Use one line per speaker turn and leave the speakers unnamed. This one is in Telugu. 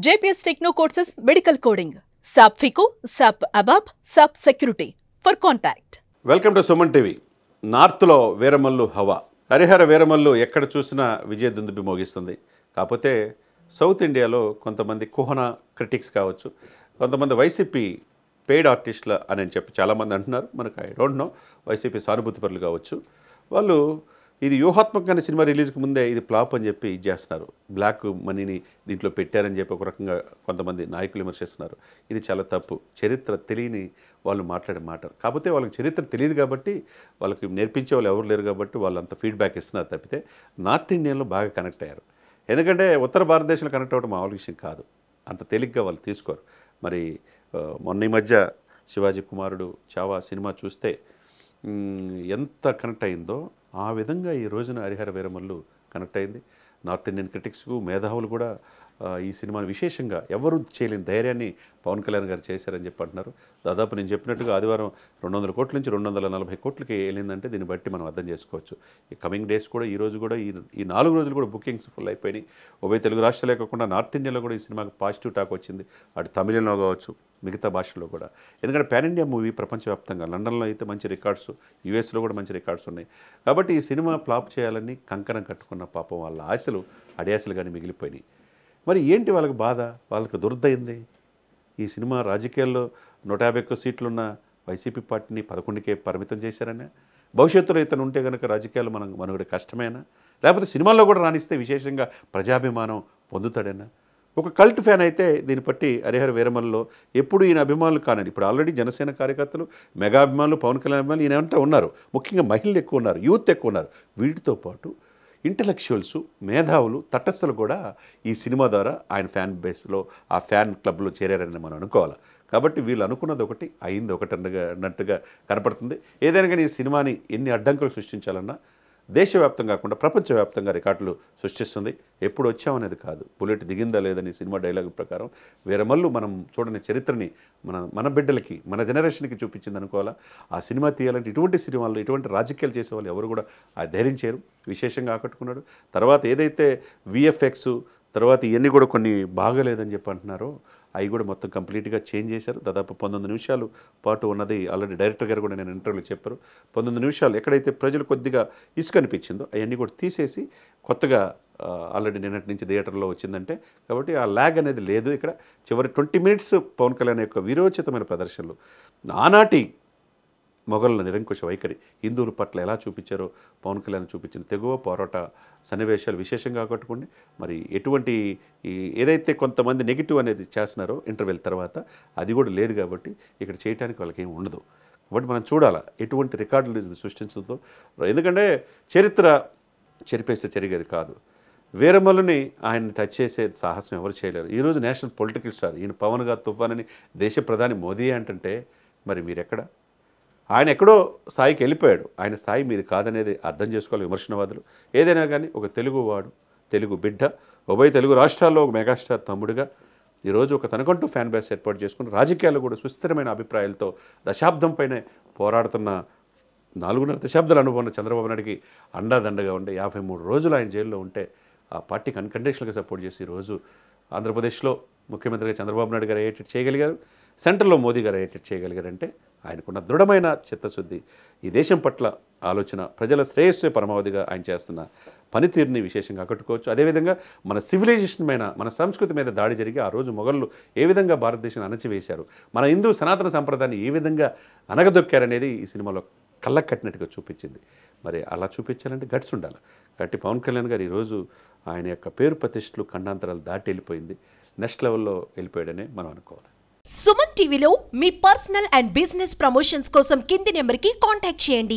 JPS Techno courses Medical Coding, SAP FICO, SAP ABAP, SAP Security. For contact.
Welcome to Suman TV. నార్త్లో వీరమల్లు హవా, హరిహర వీరమల్లు ఎక్కడ చూసినా విజయ దుందుబి మోగిస్తుంది. కాకపోతే సౌత్ ఇండియాలో కొంతమంది కుహన క్రిటిక్స్ కావచ్చు, కొంతమంది వైసీపీ పెయిడ్ ఆర్టిస్టుల అని చెప్పి చాలామంది అంటున్నారు. మనకు ఐ డోంట్ నో, వైసీపీ సానుభూతిపరులు కావచ్చు. వాళ్ళు ఇది వ్యూహాత్మకంగా సినిమా రిలీజ్కి ముందే ఇది ఫ్లాప్ అని చెప్పి ఇది చేస్తున్నారు. బ్లాక్ మనీని దీంట్లో పెట్టారని చెప్పి ఒక రకంగా కొంతమంది నాయకులు విమర్శిస్తున్నారు. ఇది చాలా తప్పు. చరిత్ర తెలియని వాళ్ళు మాట్లాడే మాట. కాకపోతే వాళ్ళకి చరిత్ర తెలియదు కాబట్టి, వాళ్ళకి నేర్పించే వాళ్ళు ఎవరు లేరు కాబట్టి వాళ్ళు అంత ఫీడ్బ్యాక్ ఇస్తున్నారు తప్పితే నార్త్ ఇండియన్లో బాగా కనెక్ట్ అయ్యారు. ఎందుకంటే ఉత్తర భారతదేశంలో కనెక్ట్ అవ్వడం మామూలు విషయం కాదు, అంత తేలిగ్గా వాళ్ళు తీసుకోరు. మరి మొన్న ఈ మధ్య శివాజీ కుమారుడు చావా సినిమా చూస్తే ఎంత కనెక్ట్ అయిందో ఆ విధంగా ఈ రోజున హరిహర వీరమల్లు కనెక్ట్ అయింది. నార్త్ ఇండియన్ క్రిటిక్స్కు మేధావులు కూడా ఈ సినిమాను విశేషంగా ఎవరు చేయలేని ధైర్యాన్ని పవన్ కళ్యాణ్ గారు చేశారని చెప్పి అంటున్నారు. దాదాపు నేను చెప్పినట్టుగా ఆదివారం 200 కోట్ల నుంచి 240 కోట్లకి వెళ్ళిందంటే దీన్ని బట్టి మనం అర్థం చేసుకోవచ్చు. ఈ కమింగ్ డేస్ కూడా ఈ రోజు కూడా ఈ 4 రోజులు కూడా బుకింగ్స్ ఫుల్ అయిపోయినాయి. ఉభయ తెలుగు రాష్ట్రాలే కాకుండా నార్త్ ఇండియాలో కూడా ఈ సినిమాకి పాజిటివ్ టాక్ వచ్చింది. అటు తమిళంలో కావచ్చు, మిగతా భాషల్లో కూడా. ఎందుకంటే పాన్ ఇండియా మూవీ ప్రపంచవ్యాప్తంగా, లండన్లో అయితే మంచి రికార్డ్స్, యూఎస్లో కూడా మంచి రికార్డ్స్ ఉన్నాయి. కాబట్టి ఈ సినిమా ఫ్లాప్ చేయాలని కంకణం కట్టుకున్న పాపం వాళ్ళ ఆశలు అడియాశలు కానీ మిగిలిపోయినాయి. మరి ఏంటి వాళ్ళకి బాధ, వాళ్ళకి దురదయింది? ఈ సినిమా రాజకీయాల్లో 151 సీట్లున్న వైసీపీ పార్టీని 11కే పరిమితం చేశారనే, భవిష్యత్తులో ఇతను ఉంటే కనుక రాజకీయాలు మనకు కష్టమేనా, లేకపోతే సినిమాల్లో కూడా రాణిస్తే విశేషంగా ప్రజాభిమానం పొందుతాడేనా? ఒక కల్ట్ ఫ్యాన్ అయితే దీన్ని బట్టి హరిహర వీరమల్లో ఎప్పుడు ఈయన అభిమానులు కానండి. ఇప్పుడు ఆల్రెడీ జనసేన కార్యకర్తలు, మెగా అభిమానులు, పవన్ కళ్యాణ్ అభిమానులు ఈయన అంతా ఉన్నారు. ముఖ్యంగా మహిళలు ఎక్కువ ఉన్నారు, యూత్ ఎక్కువ ఉన్నారు. వీటితో పాటు ఇంటలెక్చువల్స్, మేధావులు, తటస్థులు కూడా ఈ సినిమా ద్వారా ఆయన ఫ్యాన్ బేస్లో, ఆ ఫ్యాన్ క్లబ్లో చేరారని మనం అనుకోవాలి. కాబట్టి వీళ్ళు అనుకున్నది ఒకటి, అయింది ఒకటి అన్నట్టుగా కనపడుతుంది. ఏదైనా కానీ ఈ సినిమాని ఎన్ని అడ్డంకులు సృష్టించాలన్నా దేశవ్యాప్తంగా కాకుండా ప్రపంచవ్యాప్తంగా రికార్డులు సృష్టిస్తుంది. ఎప్పుడు వచ్చామనేది కాదు, బుల్లెట్ దిగిందా లేదని సినిమా డైలాగ్ ప్రకారం వీరమల్లు మనం చూడని చరిత్రని మన బిడ్డలకి, మన జనరేషన్కి చూపించింది అనుకోవాలా. ఆ సినిమా తీయాలంటే ఇటువంటి సినిమాల్లో ఇటువంటి రాజకీయాలు చేసే వాళ్ళు ఎవరు కూడా ఆ ధైర్యం చేయరు. విశేషంగా ఆకట్టుకున్నాడు. తర్వాత ఏదైతే విఎఫ్ఎక్స్ తర్వాత ఇవన్నీ కూడా కొన్ని బాగలేదని చెప్పి అంటున్నారో అవి కూడా మొత్తం కంప్లీట్గా చేంజ్ చేశారు. దాదాపు 19 నిమిషాలు పాటు ఉన్నది ఆల్రెడీ డైరెక్టర్ గారు కూడా నేను ఇంటర్వ్యూలో చెప్పారు. 19 నిమిషాలు ఎక్కడైతే ప్రజలు కొద్దిగా ఇసుక అనిపించిందో అవన్నీ కూడా తీసేసి కొత్తగా ఆల్రెడీ నిన్నటి నుంచి థియేటర్లో వచ్చిందంటే, కాబట్టి ఆ ల్యాగ్ అనేది లేదు. ఇక్కడ చివరి 20 మినిట్స్ పవన్ కళ్యాణ్ యొక్క వీరోచితమైన ప్రదర్శనలు, ఆనాటి మొఘలుల నిరంకుశ వైఖరి, హిందువుల పట్ల ఎలా చూపించారో పవన్ కళ్యాణ్ చూపించిన తెగువ పోరాట సన్నివేశాలు విశేషంగా ఆకట్టుకోండి. మరి ఎటువంటి ఏదైతే కొంతమంది నెగిటివ్ అనేది చేస్తున్నారో ఇంటర్వెల్ తర్వాత అది కూడా లేదు. కాబట్టి ఇక్కడ చేయడానికి వాళ్ళకి ఏం ఉండదు. కాబట్టి మనం చూడాలా ఎటువంటి రికార్డులు సృష్టించడంతో. ఎందుకంటే చరిత్ర చెరిపేస్తే జరిగేది కాదు. వీరమల్లుని ఆయన టచ్ చేసే సాహసం ఎవరు చేయలేరు. ఈరోజు నేషనల్ పొలిటికల్ స్టార్ ఈయన పవన్ గారు తుఫానని దేశ ప్రధాని మోదీ అంటుంటే మరి మీరెక్కడ? ఆయన ఎక్కడో స్థాయికి వెళ్ళిపోయాడు. ఆయన స్థాయి మీది కాదనేది అర్థం చేసుకోవాలి విమర్శనవాదులు. ఏదైనా కానీ ఒక తెలుగువాడు, తెలుగు బిడ్డ, ఉభయ తెలుగు రాష్ట్రాల్లో ఒక మెగాస్టార్ తమ్ముడుగా ఈరోజు ఒక తనకంటూ ఫ్యాన్ బేస్ ఏర్పాటు చేసుకుని రాజకీయాల్లో కూడా సుస్థిరమైన అభిప్రాయాలతో దశాబ్దం పైనే పోరాడుతున్న 4.5 దశాబ్దాల అనుభవం చంద్రబాబు నాయుడికి అండాదండగా ఉండే 53 రోజులు ఆయన జైల్లో ఉంటే ఆ పార్టీకి అన్కండిషనల్గా సపోర్ట్ చేసి ఈరోజు ఆంధ్రప్రదేశ్లో ముఖ్యమంత్రిగా చంద్రబాబు నాయుడు గారు అయ్యేటట్టు చేయగలిగారు, సెంట్రల్లో మోదీ గారు అయ్యేటట్టు చేయగలిగారంటే ఆయనకున్న దృఢమైన చిత్తశుద్ధి, ఈ దేశం పట్ల ఆలోచన, ప్రజల శ్రేయస్సే పరమావధిగా ఆయన చేస్తున్న పనితీరుని విశేషంగా ఆకట్టుకోవచ్చు. అదేవిధంగా మన సివిలైజేషన్ మీద, మన సంస్కృతి మీద దాడి జరిగి ఆ రోజు మొఘళ్ళు ఏ విధంగా భారతదేశాన్ని అణచివేశారు, మన హిందూ సనాతన సంప్రదాయాన్ని ఏ విధంగా అనగదొక్కారనేది ఈ సినిమాలో కళ్ళకు కట్టినట్టుగా చూపించింది. మరి అలా చూపించాలంటే గట్స్ ఉండాలి. కాబట్టి పవన్ కళ్యాణ్ గారు ఈరోజు ఆయన యొక్క పేరు ప్రతిష్టలు ఖండాంతరాలు దాటి వెళ్ళిపోయింది, నెక్స్ట్ లెవెల్లో వెళ్ళిపోయాడనే మనం అనుకోవాలి.
సుమన్ టీవీలో మీ పర్సనల్ అండ్ బిజినెస్ ప్రమోషన్స్ కోసం కింది నెంబర్కి కాంటాక్ట్ చేయండి.